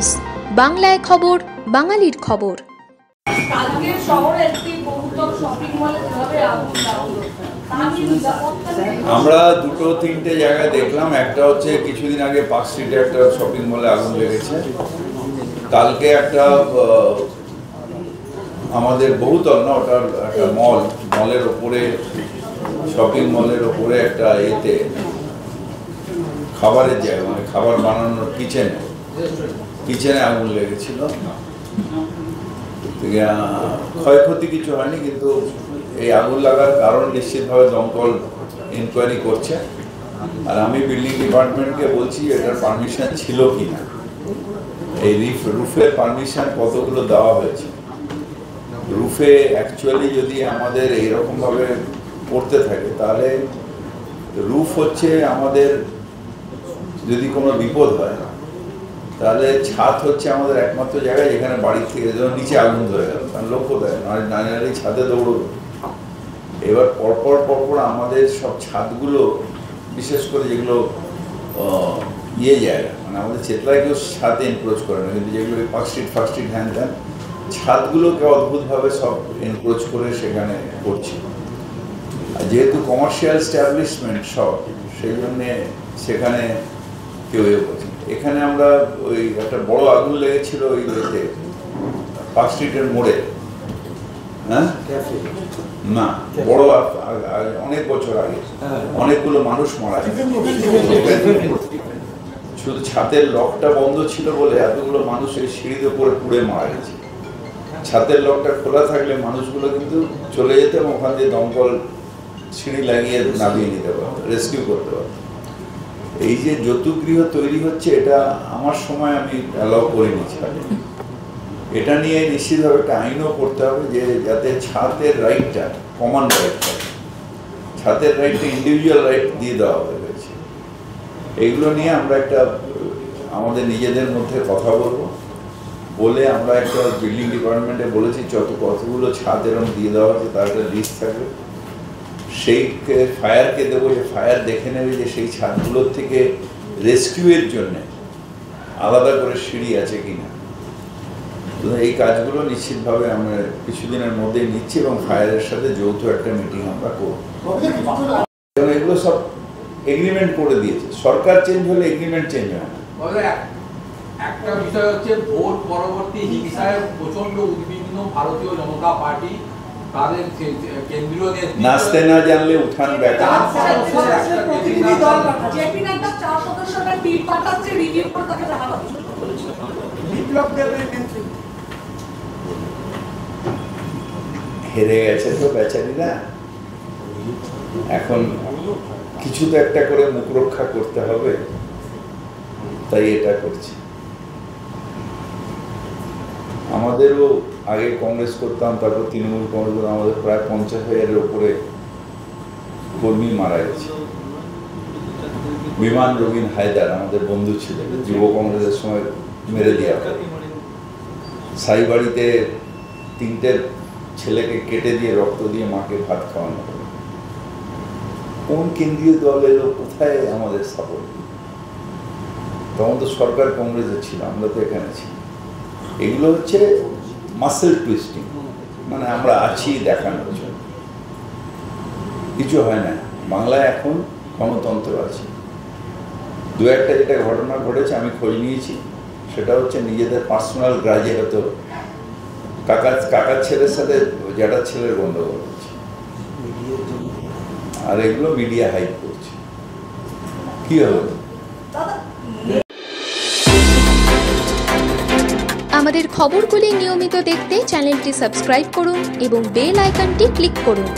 News, বাংলায় খবর, বাঙালির খবর। আমরা দুটো তিনটে জায়গায় দেখলাম। একটা হচ্ছে কিছুদিন আগে পার্ক স্ট্রিটে একটা শপিং মলে আগুন লেগেছে। কালকে একটা আমাদের বহুতল না, ওটার একটা মলের ওপরে, শপিং মলের ওপরে একটা এতে খাবারের জায়গা, মানে খাবার বানানোর কিচেনে আগুন লেগেছিল। ক্ষয়ক্ষতি কিছু হয়নি, কিন্তু এই আগুন লাগার কারণ নিশ্চিতভাবে দমকল ইনকোয়ারি করছে। আর আমি বিল্ডিং ডিপার্টমেন্টকে বলছি এটার পারমিশন ছিল কিনা, এই রুফের পারমিশন কতগুলো দেওয়া হয়েছে। রুফে অ্যাকচুয়ালি যদি আমাদের এইরকমভাবে করতে থাকে, তাহলে রুফ হচ্ছে আমাদের, যদি কোনো বিপদ হয় তাহলে ছাদ হচ্ছে আমাদের একমাত্র জায়গায় যেখানে বাড়ির থেকে যেমন নিচে আগুন ধরে গেল, কারণ লক্ষ্য দেয় নারী ছাদে দৌড়বে। এবার পরপর আমাদের সব ছাদগুলো, বিশেষ করে যেগুলো জায়গা, মানে আমাদের চেতলায় কেউ ছাদে এনক্রোচ করে না, কিন্তু যেগুলো পার্ক স্ট্রিট হ্যান ত্যান ছাদগুলোকে অদ্ভুতভাবে সব এনক্রোচ করে সেখানে করছে। আর যেহেতু কমার্শিয়াল স্ট্যাবলিশমেন্ট সব, সেই জন্যে সেখানে কেউ করছে। এখানে আমরা ওই একটা বড় আগুন লেগেছিল ওই পার্ক স্ট্রিটের মোড়ে, হ্যাঁ না বড় অনেক বছর আগে অনেকগুলো মানুষ মারা গেছে। শুধু ছাদের লকটা বন্ধ ছিল বলে এতগুলো মানুষ এই সিঁড়িতে উপরে পুড়ে মারা গেছে। ছাদের লকটা খোলা থাকলে মানুষগুলো কিন্তু চলে যেত এবং ওখান দিয়ে দমকল সিঁড়ি লাগিয়ে নামিয়ে নিতে পারত, রেস্কিউ করতে পারত। এই যে যৌতুগৃহ তৈরি হচ্ছে, এটা আমার সময় আমি অ্যালাউ করিনি ছাদে। এটা নিয়ে নিশ্চিতভাবে একটা আইনও করতে হবে, যে যাতে ছাদের রাইটটা কমন রাইট থাকে, ছাদের রাইটটা ইন্ডিভিজুয়াল রাইট দিয়ে দেওয়া হয়েছে। এইগুলো নিয়ে আমরা একটা আমাদের নিজেদের মধ্যে কথা বলে আমরা একটা বিল্ডিং ডিপার্টমেন্টে বলেছি কতগুলো ছাদ এরকম দিয়ে দেওয়া হয়েছে, তার একটা লিস্ট থাকবে। সেই ফায়ারকে দেবো, যে ফায়ার দেখে নেবে যে সেই ছাদগুলোর থেকে রেস্কিউয়ের জন্য আলাদা করে সিঁড়ি আছে কিনা। তো এই কাজগুলো নিশ্চিতভাবে আমরা কিছুদিনের মধ্যেই নিচ্ছি এবং ফায়ারের সাথে যৌথ একটা মিটিং আমরা করব। এগুলো সব এগ্রিমেন্ট করে দিয়েছে, সরকার চেঞ্জ হলে এগ্রিমেন্ট চেঞ্জ হয় না। একটা বিষয় হচ্ছে ভোট পরবর্তী হিংসায় প্রচন্ড উদ্বিগ্ন ভারতীয় জনতা পার্টি, তাদের কেন্দ্রীয় নেতৃত্ব নাচতে না জানলে উঠান ব্যাটা। হেরে গেছে তো বেচারিরা, এখন কিছু তো একটা করে মুখ রক্ষা করতে হবে, তাই এটা করছি। আমাদেরও আগে কংগ্রেস করতাম, তারপর তৃণমূল কংগ্রেস, আমাদের প্রায় 50,000-এর উপরে কর্মী মারা গেছে। বিমান রবিন হায়দার আমাদের বন্ধু ছিলেন, যুব কংগ্রেসের সময় মেরে দেওয়া হয়। সাইবাড়িতে 3টে ছেলেকে কেটে দিয়ে রক্ত দিয়ে মাকে ভাত খাওয়ানো হবে। কোন কেন্দ্রীয় দল এলো, কোথায় আমাদের সাপোর্ট? তখন তো সরকার কংগ্রেসের ছিল, আমরা তো এখানে ছিলাম। এগুলো হচ্ছে মাসেল টুইস্টিং, মানে আমরা আছি দেখানোর জন্য। কিছু হয় না। বাংলায় এখন গণতন্ত্র আছে। দু একটা যেটা ঘটনা ঘটেছে আমি খোঁজ নিয়েছি, সেটা হচ্ছে নিজেদের পার্সোনাল গ্রাজে হয়তো কাকার ছেলের সাথে জ্যাঠার ছেলের গন্ডগোল হচ্ছে, আর এগুলো মিডিয়া হাইপ করছে। কি হবে? আমাদের খবরগুলি নিয়মিত দেখতে চ্যানেলটি সাবস্ক্রাইব করুন এবং বেল আইকনটি ক্লিক করুন।